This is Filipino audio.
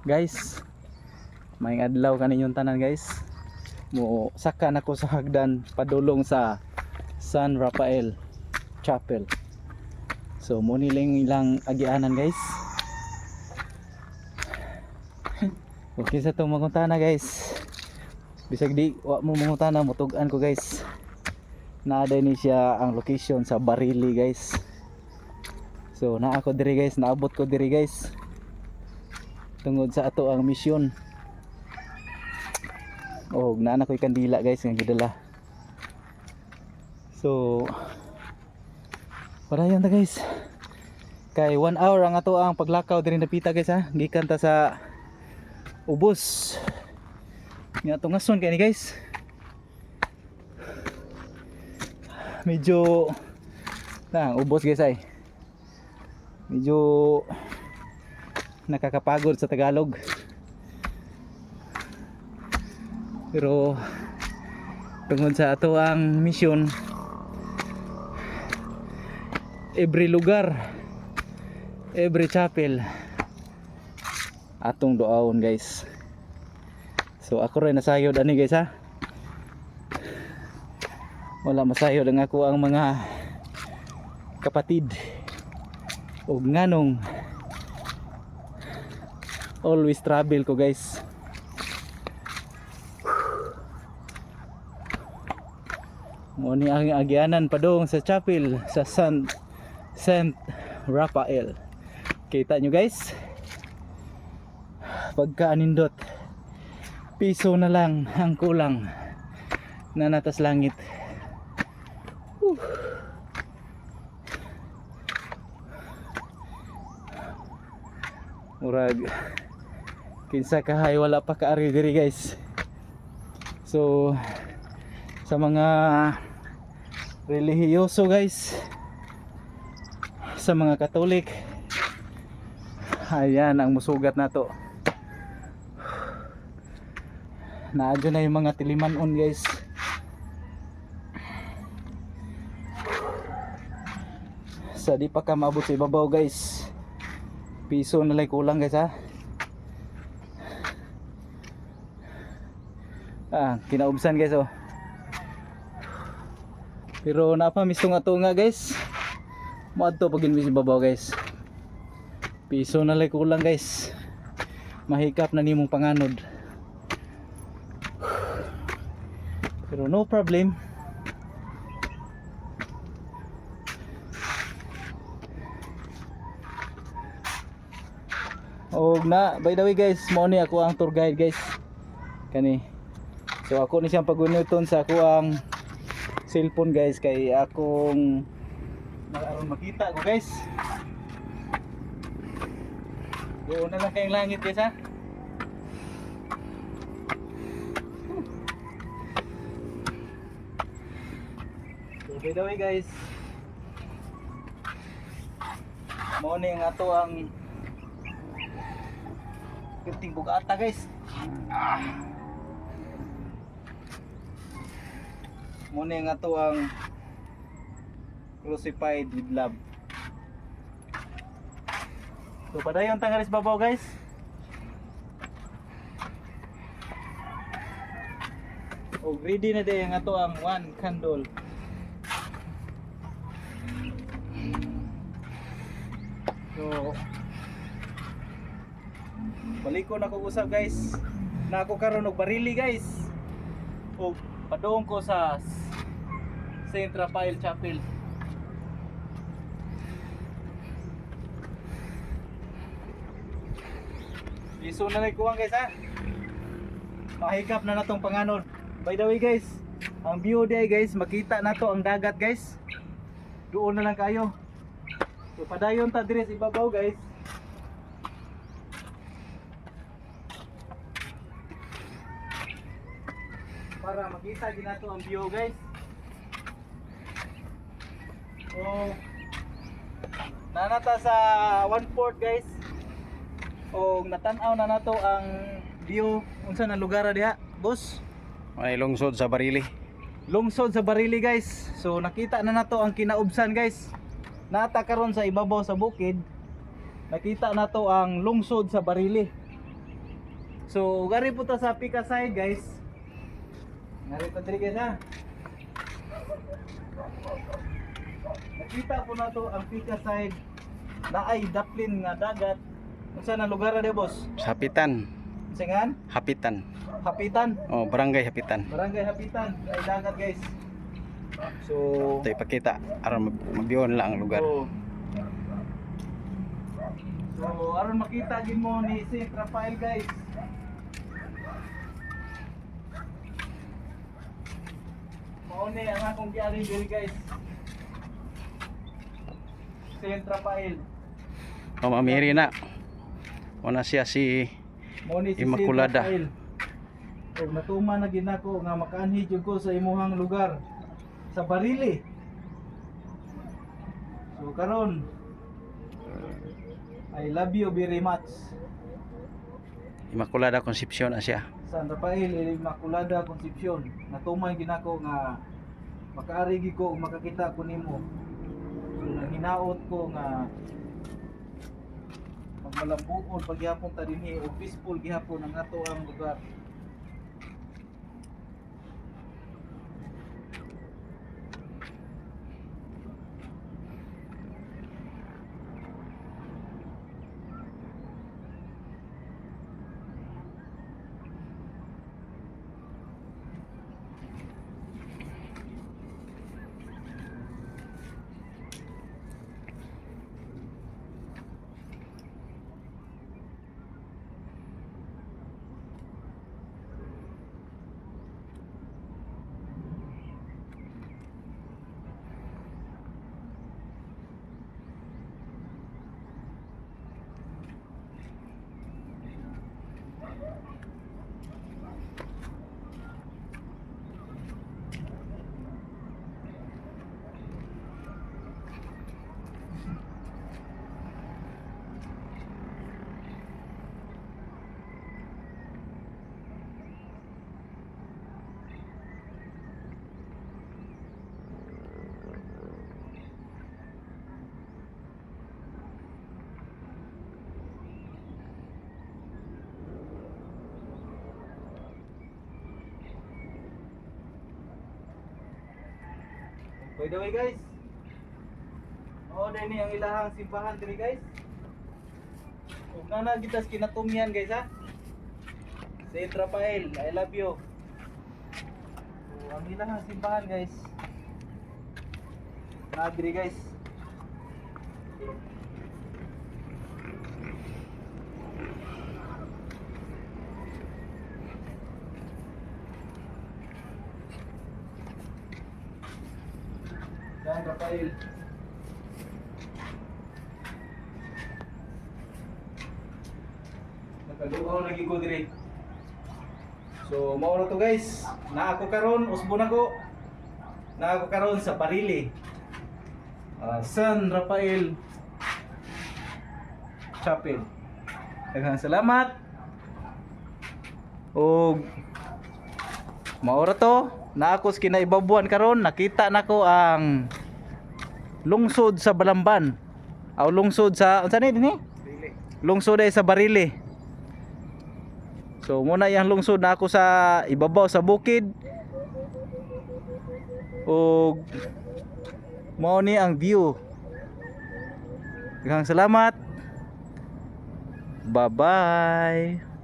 Guys, may adlaw kaninyong tanan guys. Mo saka na ko sa hagdan padulong sa San Rafael Chapel. So mo nilang ilang agianan guys. Okay sa itong mangutana guys. Bisag di wa mo mangutana mutugan ko guys. Naaday ni siya ang location sa Barili guys. So naa ko diri guys, naabot ko diri guys. Tungod sa ato ang misyon. Oh, naa na ko'y kandila guys nga gidala. So padayon ta guys. Kay 1 hour ang ato ang paglakaw diri napita guys ha. Gikan ta sa ubos. Nga tungason kay ni guys. Medyo ubos guys ay. Medyo nakakapagod sa Tagalog. Pero tungod sa ato ang misyon, every lugar, every chapel atong doawon guys. So ako rin nasayod ani guys ha. Wala masayod ang ako ang mga kapatid o nganong always travel ko guys. Mo ni ang agianan padong sa chapel sa Saint Rafael. Kita nyo guys, pagka anindot piso na lang ang kulang na natas langit. Murag kinsa kahay wala pa kaari diri guys. So sa mga relihiyoso guys, sa mga Katolik, ayan ang musugat nato. Naadyo na yung mga tilimanon guys. Sa di pa ka maabot sa ibabaw guys, piso na lang kulang guys ha. Kinaubsan guys oh. Pero napamisto nga to nga guys. Moadto pag inwi sa ibabaw guys. Piso na lang kulang guys. Mahikap na nimong panganod. Pero no problem. Og na, by the way guys, mo ni ako ang tour guide guys. Kani. So ako ni siyang pagunuton sa ako ang cellphone guys kay akong aron makita ko guys. Doon na lang kayong langit guys ha. So by the way guys, mo ni ang ato ang kunting bugata guys. Muna nga to ang crucified with love. So padayon tanggalis babaw guys. O ready na day nga to ang one candle. So balik ko na ko usap guys. Na ako karon og barili guys. O padung ko sa Saint Rafael Chapel. Iso na lang kuwang guys ha. Mahikap na natong panganon. By the way guys, ang view day guys, makita na to ang dagat guys. Doon na lang kayo. So padayon ta dire sa ibabaw guys. Para makita din nato ang view guys. So nanata sa 1/4 guys. O natanaw na nato ang view unsa na lugar diha, boss? May lungsod sa Barili. Lungsod sa Barili guys. So nakita na nato ang kinaubsan guys. Nata karon sa ibabaw sa bukid. Nakita nato ang lungsod sa Barili. So gari po ta sa Pika side guys. Ngari ta diri guys ha. Nakita po na to ang Pika side na ay daplin nga dagat. Unsa na lugar na boss? Sa Hapitan. Singan? Hapitan. Hapitan. Oh, Barangay Hapitan. Barangay Hapitan ay dagat guys. So Ito ipakita aron mabiyon lang ang lugar. So aron makita gid mo ni St. Rafael guys. Mao ni ang akong giari diri guys. St. Rafael. Oh, mamiri na. Una siya si Mao ni si Immaculada. St. Rafael. Og natuman na ginako nga makaanhi jud ko sa imuhang lugar sa Barili. So karon I love you very much. Immaculada Concepcion na siya. San Rafael Immaculada Concepcion. Natuman ginako nga makaari gid ko ug makakita ko nimo. So nanghinaot ko nga magmalambuon pagyapon ta dinhi o peaceful gihapon ang ato ang lugar. By the way guys, dahil ni ang ilahang simbahan diri guys. Kung nana gitas kinatumyan guys ha. St. Rafael, I love you. So, ang ilahang simbahan guys. Na diri guys. San Rafael. Nakaluhaw lagi ko diri. So mao na to guys. Na ako karon usbon ako. Na ako karon sa Barili. San Rafael Chapel. Daghang salamat. Og mao ra to. Na ako sa kinaibabuan karon nakita nako ang lungsod sa Balamban. Aw lungsod sa unsa ni dinhi? Lungsod ay sa Barili. So muna yang lungsod na ako sa ibabaw sa bukid. Og mao ni ang view. Daghang salamat. Bye-bye.